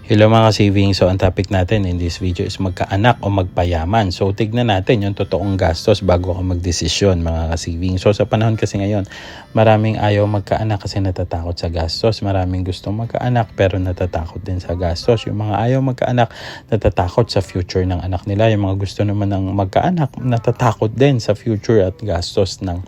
Hello mga savings. So ang topic natin in this video is magkaanak o magpayaman. So tignan natin yung totoong gastos bago ka magdesisyon mga savings. So sa panahon kasi ngayon, maraming ayaw magkaanak kasi natatakot sa gastos. Maraming gustong magkaanak pero natatakot din sa gastos. Yung mga ayaw magkaanak, natatakot sa future ng anak nila. Yung mga gusto naman ng magkaanak, natatakot din sa future at gastos ng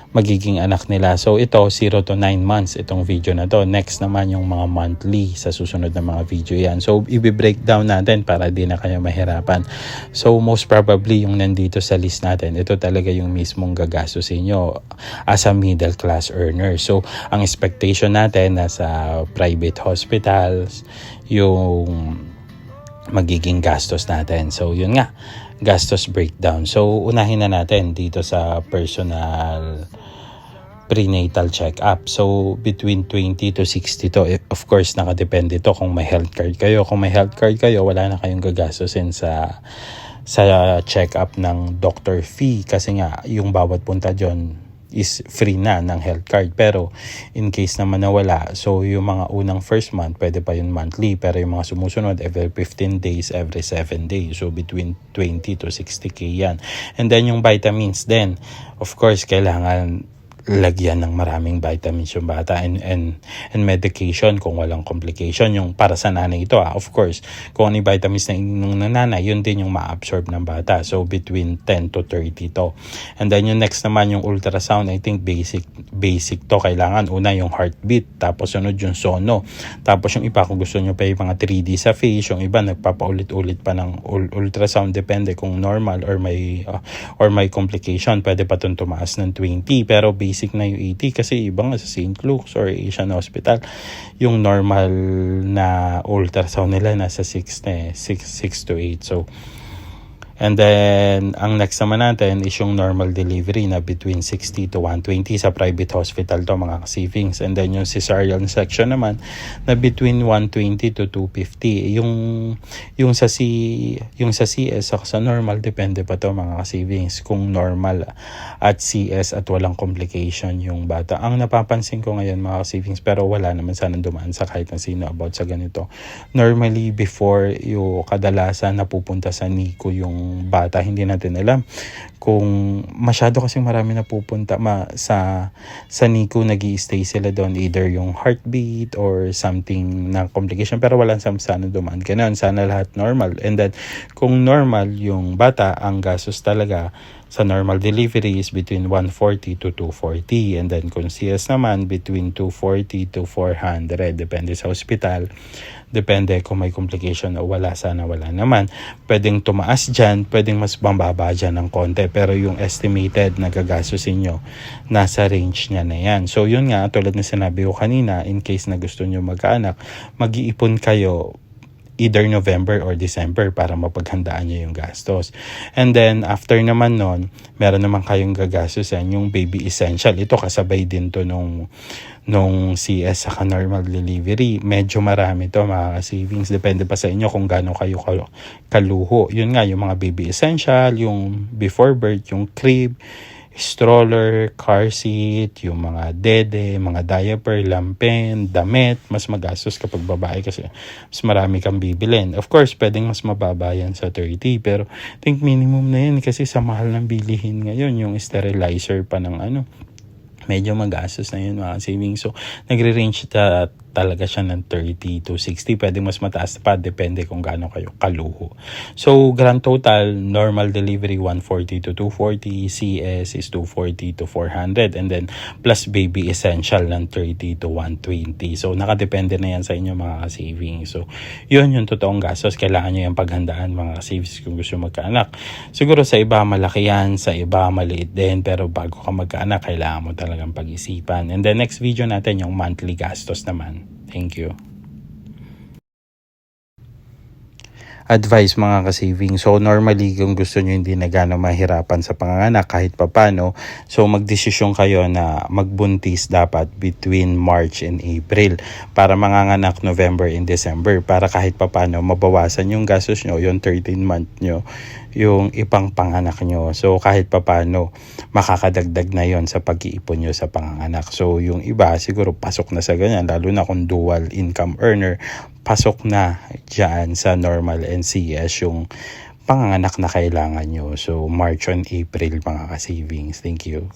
magiging anak nila. So ito 0 to 9 months itong video na to. Next naman yung mga monthly sa susunod na mga video yan. So i-breakdown natin para di na kayo mahirapan. So most probably yung nandito sa list natin, ito talaga yung mismong gagastusin nyo as a middle class earner. So ang expectation natin na sa private hospitals, yung magiging gastos natin. So yun nga, gastos breakdown. So unahin na natin dito sa personal prenatal check-up. So between 20 to 60 to, of course nakadepende to kung may health card kayo. Kung may health card kayo, wala na kayong gagastusin sa check-up ng doctor fee kasi nga yung bawat punta dyan is free na ng health card. Pero in case naman na wala, so yung mga unang first month pwede pa yun monthly, pero yung mga sumusunod every 15 days, every 7 days, so between 20 to 60k yan. And then yung vitamins din, of course kailangan lagyan ng maraming vitamins yung bata and medication kung walang complication. Yung para sa nanay ito, of course, kung ano yung vitamins na ininom ng nanay, yun din yung ma-absorb ng bata. So between 10 to 30 to. And then yung next naman yung ultrasound, I think basic to. Kailangan una yung heartbeat, tapos sunod yung sono, tapos yung iba kung gusto nyo pa yung mga 3D sa face, yung iba nagpapaulit-ulit pa ng ultrasound, depende kung normal or may complication, pwede pa itong tumaas ng 20, pero basic na yung 80 kasi iba nga sa St. Luke's or Asian Hospital yung normal na ultrasound nila nasa 6 to 8. So and then, ang next naman natin is yung normal delivery na between 60 to 120 sa private hospital to mga savings. And then yung cesarean section naman na between 120 to 250. Yung sa CS sa normal depende pa to mga savings kung normal at CS at walang complication yung bata. Ang napapansin ko ngayon mga savings, pero wala naman sana dumaan sa kahit na sino about sa ganito. Normally before yung kadalasan napupunta sa NICU yung bata, hindi natin alam kung masyado kasing marami na pupunta sa NICU, nag-i-stay sila doon, either yung heartbeat or something na complication, pero walang sana dumaan ganun. Sana lahat normal. And then kung normal yung bata, ang gastos talaga sa normal delivery is between 140 to 240. And then kung CS naman, between 240 to 400. Depende sa hospital. Depende kung may complication o wala, sana wala naman. Pwedeng tumaas dyan, pwedeng mas bambaba dyan ng konti. Pero yung estimated na gagastusin nyo, nasa range niya na yan. So yun nga, tulad na sinabi ko kanina, in case na gusto nyo magkaanak, mag-iipon kayo either November or December para mapaghandaan nyo yung gastos. And then, after naman nun, meron naman kayong gagastusin yung baby essential. Ito kasabay din to nung CS sa normal delivery. Medyo marami to mga savings. Depende pa sa inyo kung gaano kayo kaluho. Yun nga, yung mga baby essential, yung before birth, yung crib, stroller, car seat, yung mga dede, mga diaper, lampen, damit, mas magastos kapag babae kasi mas marami kang bibilin. Of course, pwedeng mas mababa yan sa 30, pero I think minimum na yan kasi sa mahal ng bilihin ngayon, yung sterilizer pa ng medyo magastos na yun mga savings. So, nagre-range talaga siya ng 30 to 60. Pwede mas mataas pa, depende kung gaano kayo kaluho. So, grand total, normal delivery 140 to 240, CS is 240 to 400, and then plus baby essential ng 30 to 120. So, nakadepende na yan sa inyo mga savings. So, yun yung totoong gastos. Kailangan nyo yung paghandaan mga savings kung gusto magkaanak. Siguro sa iba malaki yan, sa iba maliit din, pero bago ka magkaanak, kailangan mo talagang pag-isipan. And the next video natin yung monthly gastos naman. Thank you. Advice mga ka-saving. So normally kung gusto nyo hindi na gano'ng mahirapan sa panganganak kahit papano, so magdesisyon kayo na magbuntis dapat between March and April para manganganak November and December, para kahit papano mabawasan yung gastos nyo, yung 13 month nyo, yung ipang panganak nyo. So kahit papano makakadagdag na yon sa pag-iipon nyo sa panganganak. So yung iba siguro pasok na sa ganyan, lalo na kung dual income earner, pasok na dyan sa normal NCS yung panganganak na kailangan nyo. So March and April mga ka-savings. Thank you.